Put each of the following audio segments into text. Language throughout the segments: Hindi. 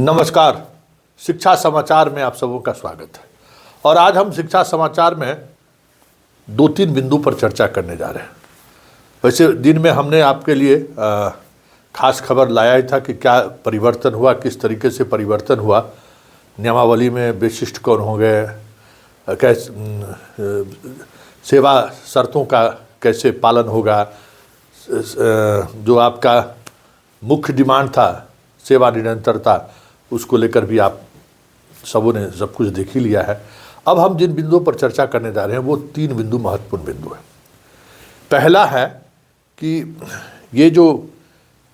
नमस्कार। शिक्षा समाचार में आप सबों का स्वागत है। और आज हम शिक्षा समाचार में 2-3 बिंदु पर चर्चा करने जा रहे हैं। वैसे दिन में हमने आपके लिए खास खबर लाया ही था कि क्या परिवर्तन हुआ, किस तरीके से परिवर्तन हुआ, नियमावली में विशिष्ट कौन हो गए, कैसे सेवा शर्तों का कैसे पालन होगा, जो आपका मुख्य डिमांड था सेवा निरंतरता, उसको लेकर भी आप सबों ने सब कुछ देख ही लिया है। अब हम जिन बिंदुओं पर चर्चा करने जा रहे हैं वो 3 बिंदु महत्वपूर्ण बिंदु हैं। पहला है कि ये जो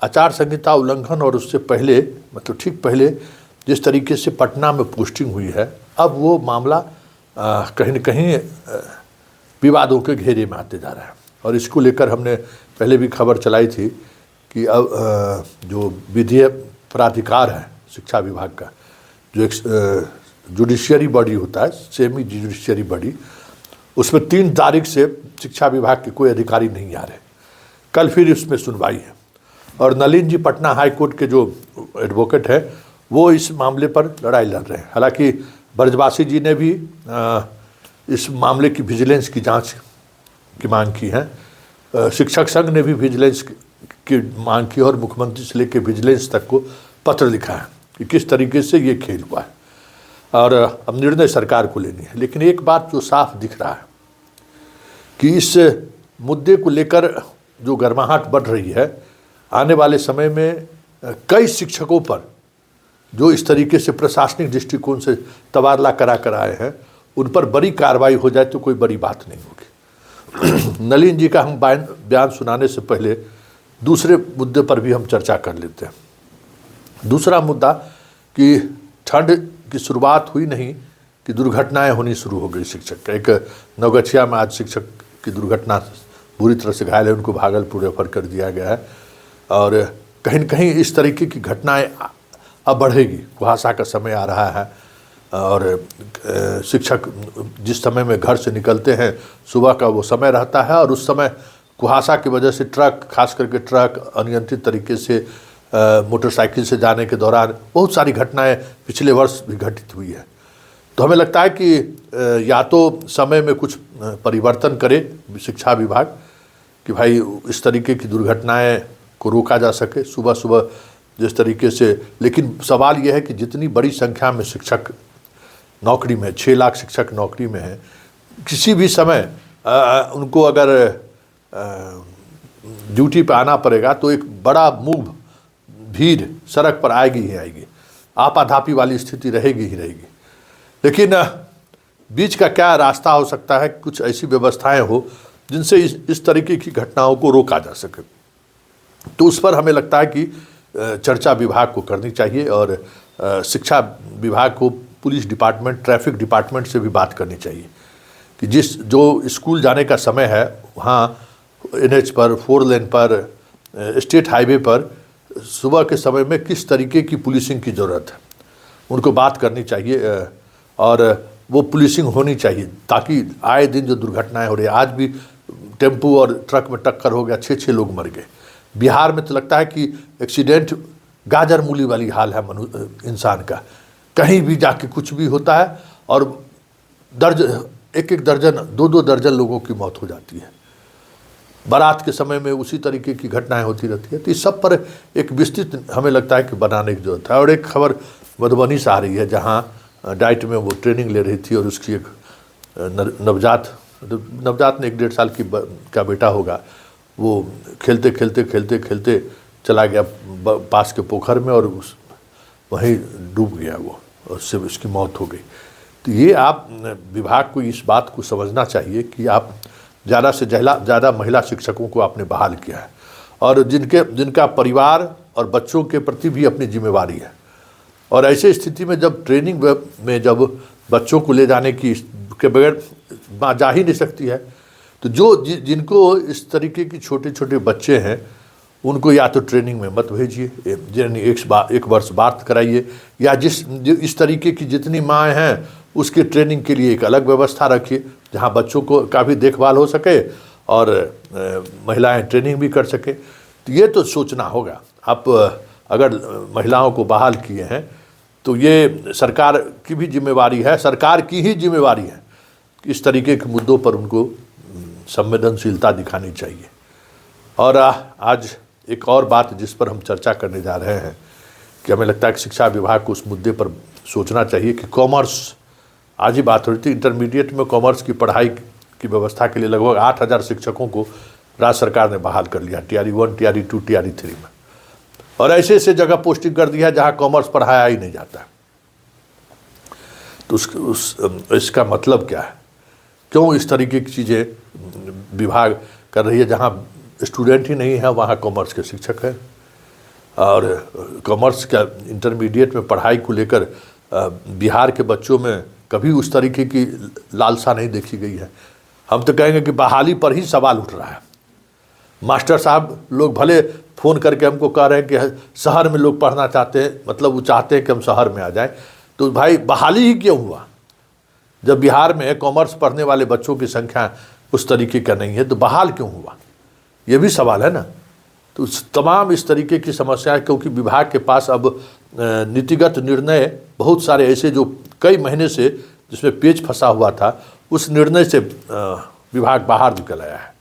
आचार संहिता उल्लंघन और उससे पहले मतलब ठीक पहले जिस तरीके से पटना में पोस्टिंग हुई है, अब वो मामला कहीं न कहीं विवादों के घेरे में आते जा रहा है। और इसको लेकर हमने पहले भी खबर चलाई थी कि अब जो विधि प्राधिकार है शिक्षा विभाग का, जो एक जुडिशियरी बॉडी होता है, सेमी जुडिशियरी बॉडी, उसमें 3 तारीख से शिक्षा विभाग के कोई अधिकारी नहीं आ रहे। कल फिर इसमें सुनवाई है और नलिन जी पटना हाई कोर्ट के जो एडवोकेट है वो इस मामले पर लड़ाई लड़ रहे हैं। हालांकि ब्रजवासी जी ने भी इस मामले की विजिलेंस की जांच की मांग की है। शिक्षक संघ ने भी विजिलेंस की मांग की और मुख्यमंत्री से लेकर विजिलेंस तक को पत्र लिखा है कि किस तरीके से ये खेल हुआ है और अब निर्णय सरकार को लेनी है। लेकिन एक बात जो साफ दिख रहा है कि इस मुद्दे को लेकर जो गर्माहट बढ़ रही है, आने वाले समय में कई शिक्षकों पर जो इस तरीके से प्रशासनिक दृष्टिकोण से तबादला करा कर आए हैं, उन पर बड़ी कार्रवाई हो जाए तो कोई बड़ी बात नहीं होगी। नलिन जी का हम बयान सुनाने से पहले दूसरे मुद्दे पर भी हम चर्चा कर लेते हैं। दूसरा मुद्दा कि ठंड की शुरुआत हुई नहीं कि दुर्घटनाएं होनी शुरू हो गई। शिक्षक एक नवगछिया में आज शिक्षक की दुर्घटना बुरी तरह से घायल है, उनको भागलपुर रेफर कर दिया गया है। और कहीं न कहीं इस तरीके की घटनाएं अब बढ़ेगी। कुहासा का समय आ रहा है और शिक्षक जिस समय में घर से निकलते हैं सुबह का वो समय रहता है और उस समय कुहासा की वजह से ट्रक, खास करके ट्रक अनियंत्रित तरीके से मोटरसाइकिल से जाने के दौरान बहुत सारी घटनाएं पिछले वर्ष भी घटित हुई है। तो हमें लगता है कि या तो समय में कुछ परिवर्तन करे शिक्षा विभाग कि भाई इस तरीके की दुर्घटनाएं को रोका जा सके सुबह सुबह जिस तरीके से। लेकिन सवाल यह है कि जितनी बड़ी संख्या में शिक्षक नौकरी में, 6 लाख शिक्षक नौकरी में हैं, किसी भी समय उनको अगर ड्यूटी पे आना पड़ेगा तो एक बड़ा मूव भीड़ सड़क पर आएगी ही आएगी, आपाधापी वाली स्थिति रहेगी ही रहेगी। लेकिन बीच का क्या रास्ता हो सकता है, कुछ ऐसी व्यवस्थाएं हो जिनसे इस तरीके की घटनाओं को रोका जा सके। तो उस पर हमें लगता है कि चर्चा विभाग को करनी चाहिए और शिक्षा विभाग को पुलिस डिपार्टमेंट, ट्रैफिक डिपार्टमेंट से भी बात करनी चाहिए कि जो स्कूल जाने का समय है वहाँ NH पर, 4 लेन पर, स्टेट हाईवे पर सुबह के समय में किस तरीके की पुलिसिंग की ज़रूरत है, उनको बात करनी चाहिए और वो पुलिसिंग होनी चाहिए ताकि आए दिन जो दुर्घटनाएं हो रही है, आज भी टेम्पू और ट्रक में टक्कर हो गया, 6 लोग मर गए। बिहार में तो लगता है कि एक्सीडेंट गाजर मूली वाली हाल है इंसान का, कहीं भी जाके कुछ भी होता है और एक दर्जन 2 दर्जन लोगों की मौत हो जाती है। बारात के समय में उसी तरीके की घटनाएं होती रहती है। तो इस सब पर एक विस्तृत हमें लगता है कि बनाने की जरूरत है। और एक खबर मधुबनी से आ रही है जहां डाइट में वो ट्रेनिंग ले रही थी और उसकी एक नवजात ने 1-1.5 साल का बेटा होगा, वो खेलते खेलते चला गया पास के पोखर में और वहीं डूब गया वो, और उससे उसकी मौत हो गई। तो ये आप विभाग को इस बात को समझना चाहिए कि आप ज़्यादा से ज़्यादा महिला शिक्षकों को आपने बहाल किया है और जिनका परिवार और बच्चों के प्रति भी अपनी जिम्मेवारी है। और ऐसे स्थिति में जब ट्रेनिंग में जब बच्चों को ले जाने के बगैर माँ जा ही नहीं सकती है, तो जिनको इस तरीके की छोटे बच्चे हैं उनको या तो ट्रेनिंग में मत भेजिए, एक वर्ष बाद कराइए, या इस तरीके की जितनी माँ हैं उसके ट्रेनिंग के लिए एक अलग व्यवस्था रखिए जहाँ बच्चों का भी देखभाल हो सके और महिलाएं ट्रेनिंग भी कर सके। तो ये तो सोचना होगा। आप अगर महिलाओं को बहाल किए हैं तो ये सरकार की भी जिम्मेवारी है, सरकार की ही जिम्मेवारी है कि इस तरीके के मुद्दों पर उनको संवेदनशीलता दिखानी चाहिए। और आज एक और बात जिस पर हम चर्चा करने जा रहे हैं कि हमें लगता है कि शिक्षा विभाग को उस मुद्दे पर सोचना चाहिए कि कॉमर्स, आज ही बात हो रही थी, इंटरमीडिएट में कॉमर्स की पढ़ाई की व्यवस्था के लिए लगभग 8,000 शिक्षकों को राज्य सरकार ने बहाल कर लिया, TRE 1, TRE 2, TRE 3 में, और ऐसे ऐसे जगह पोस्टिंग कर दिया जहां कॉमर्स पढ़ाया ही नहीं जाता है। तो इसका मतलब क्या है? क्यों इस तरीके की चीज़ें विभाग कर रही है? जहां स्टूडेंट ही नहीं है वहां कॉमर्स के शिक्षक हैं, और कॉमर्स का इंटरमीडिएट में पढ़ाई को लेकर बिहार के बच्चों में कभी उस तरीके की लालसा नहीं देखी गई है। हम तो कहेंगे कि बहाली पर ही सवाल उठ रहा है। मास्टर साहब लोग भले फ़ोन करके हमको कह रहे हैं कि शहर में लोग पढ़ना चाहते हैं, मतलब वो चाहते हैं कि हम शहर में आ जाएं, तो भाई बहाली ही क्यों हुआ? जब बिहार में कॉमर्स पढ़ने वाले बच्चों की संख्या उस तरीके का नहीं है तो बहाल क्यों हुआ? ये भी सवाल है ना। तो तमाम इस तरीके की समस्याएं, क्योंकि विभाग के पास अब नीतिगत निर्णय बहुत सारे ऐसे जो कई महीने से जिसमें पेच फंसा हुआ था, उस निर्णय से विभाग बाहर निकल आया है।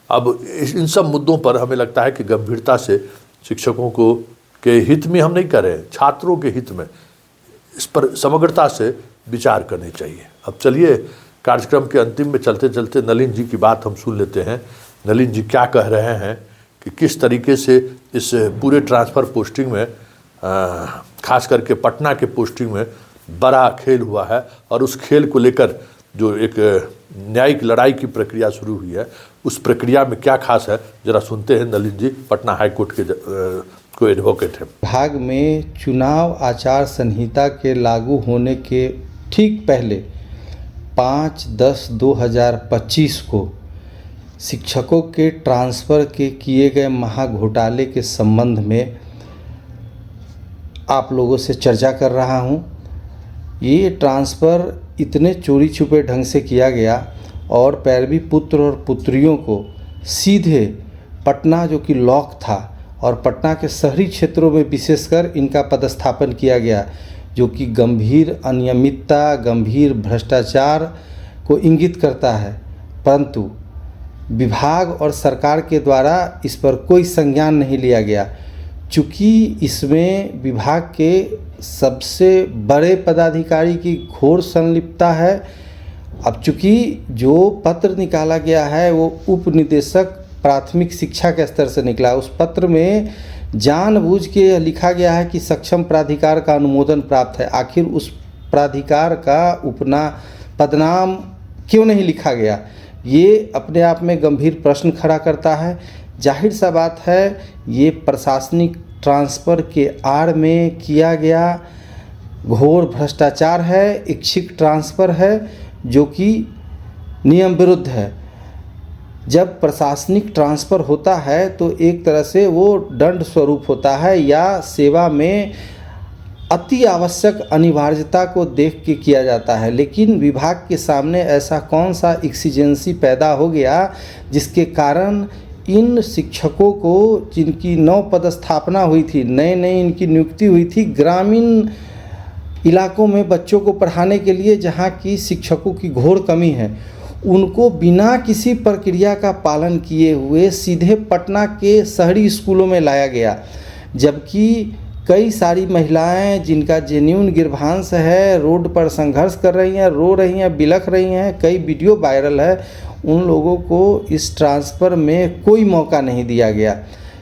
अब इन सब मुद्दों पर हमें लगता है कि गंभीरता से शिक्षकों को के हित में हम नहीं कर रहे हैं, छात्रों के हित में इस पर समग्रता से विचार करनी चाहिए। अब चलिए कार्यक्रम के अंतिम में चलते चलते नलिन जी की बात हम सुन लेते हैं। नलिन जी क्या कह रहे हैं कि किस तरीके से इस पूरे ट्रांसफ़र पोस्टिंग में खास करके पटना के पोस्टिंग में बड़ा खेल हुआ है, और उस खेल को लेकर जो एक न्यायिक लड़ाई की प्रक्रिया शुरू हुई है, उस प्रक्रिया में क्या खास है, जरा सुनते हैं। नलिन जी पटना हाई कोर्ट के को एडवोकेट हैं। विभाग में चुनाव आचार संहिता के लागू होने के ठीक पहले 5/10/2025 को शिक्षकों के ट्रांसफ़र के किए गए महाघोटाले के संबंध में आप लोगों से चर्चा कर रहा हूं। ये ट्रांसफ़र इतने चोरी छुपे ढंग से किया गया और पैरवी पुत्र और पुत्रियों को सीधे पटना, जो कि लॉक था, और पटना के शहरी क्षेत्रों में विशेषकर इनका पदस्थापन किया गया, जो कि गंभीर अनियमितता, गंभीर भ्रष्टाचार को इंगित करता है। परंतु विभाग और सरकार के द्वारा इस पर कोई संज्ञान नहीं लिया गया, चूँकि इसमें विभाग के सबसे बड़े पदाधिकारी की घोर संलिप्तता है। अब चूँकि जो पत्र निकाला गया है वो उप निदेशक प्राथमिक शिक्षा के स्तर से निकला, उस पत्र में जानबूझ के लिखा गया है कि सक्षम प्राधिकार का अनुमोदन प्राप्त है। आखिर उस प्राधिकार का पदनाम क्यों नहीं लिखा गया? ये अपने आप में गंभीर प्रश्न खड़ा करता है। जाहिर सा बात है, ये प्रशासनिक ट्रांसफ़र के आड़ में किया गया घोर भ्रष्टाचार है, इच्छिक ट्रांसफ़र है, जो कि नियम विरुद्ध है। जब प्रशासनिक ट्रांसफ़र होता है तो एक तरह से वो दंड स्वरूप होता है या सेवा में अति आवश्यक अनिवार्यता को देख के किया जाता है। लेकिन विभाग के सामने ऐसा कौन सा एक्सीजेंसी पैदा हो गया जिसके कारण इन शिक्षकों को, जिनकी नौ पदस्थापना हुई थी, नए नए इनकी नियुक्ति हुई थी ग्रामीण इलाकों में बच्चों को पढ़ाने के लिए, जहाँ की शिक्षकों की घोर कमी है, उनको बिना किसी प्रक्रिया का पालन किए हुए सीधे पटना के शहरी स्कूलों में लाया गया। जबकि कई सारी महिलाएं जिनका जेन्युइन गर्भांश है, रोड पर संघर्ष कर रही हैं, रो रही हैं, बिलख रही हैं, कई वीडियो वायरल है, उन लोगों को इस ट्रांसफ़र में कोई मौका नहीं दिया गया।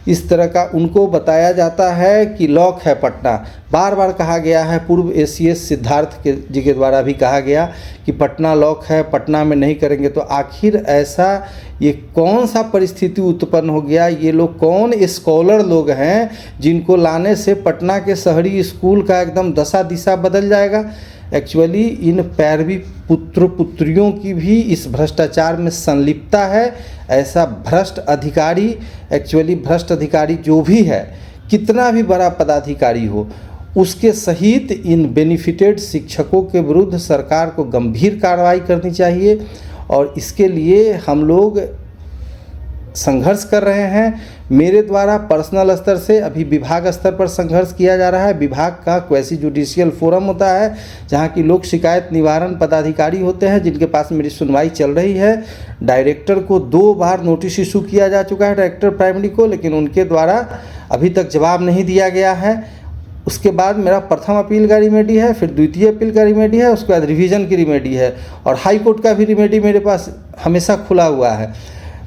इस तरह का उनको बताया जाता है कि लॉक है पटना। बार बार कहा गया है, पूर्व ACS सिद्धार्थ जी के द्वारा भी कहा गया कि पटना लॉक है, पटना में नहीं करेंगे। तो आखिर ऐसा ये कौन सा परिस्थिति उत्पन्न हो गया? ये लोग कौन स्कॉलर लोग हैं जिनको लाने से पटना के शहरी स्कूल का एकदम दशा दिशा बदल जाएगा? एक्चुअली इन पैरवी पुत्र पुत्रियों की भी इस भ्रष्टाचार में संलिप्तता है। ऐसा भ्रष्ट अधिकारी, एक्चुअली भ्रष्ट अधिकारी जो भी है, कितना भी बड़ा पदाधिकारी हो, उसके सहित इन बेनिफिटेड शिक्षकों के विरुद्ध सरकार को गंभीर कार्रवाई करनी चाहिए। और इसके लिए हम लोग संघर्ष कर रहे हैं। मेरे द्वारा पर्सनल स्तर से अभी विभाग स्तर पर संघर्ष किया जा रहा है। विभाग का क्वेसी जुडिशियल फोरम होता है जहां की लोक शिकायत निवारण पदाधिकारी होते हैं जिनके पास मेरी सुनवाई चल रही है। डायरेक्टर को 2 बार नोटिस इशू किया जा चुका है, डायरेक्टर प्राइमरी को, लेकिन उनके द्वारा अभी तक जवाब नहीं दिया गया है। उसके बाद मेरा प्रथम अपील का रिमेडी है, फिर द्वितीय अपील का रिमेडी है, उसके बाद रिवीजन की रिमेडी है और हाई कोर्ट का भी रिमेडी मेरे पास हमेशा खुला हुआ है।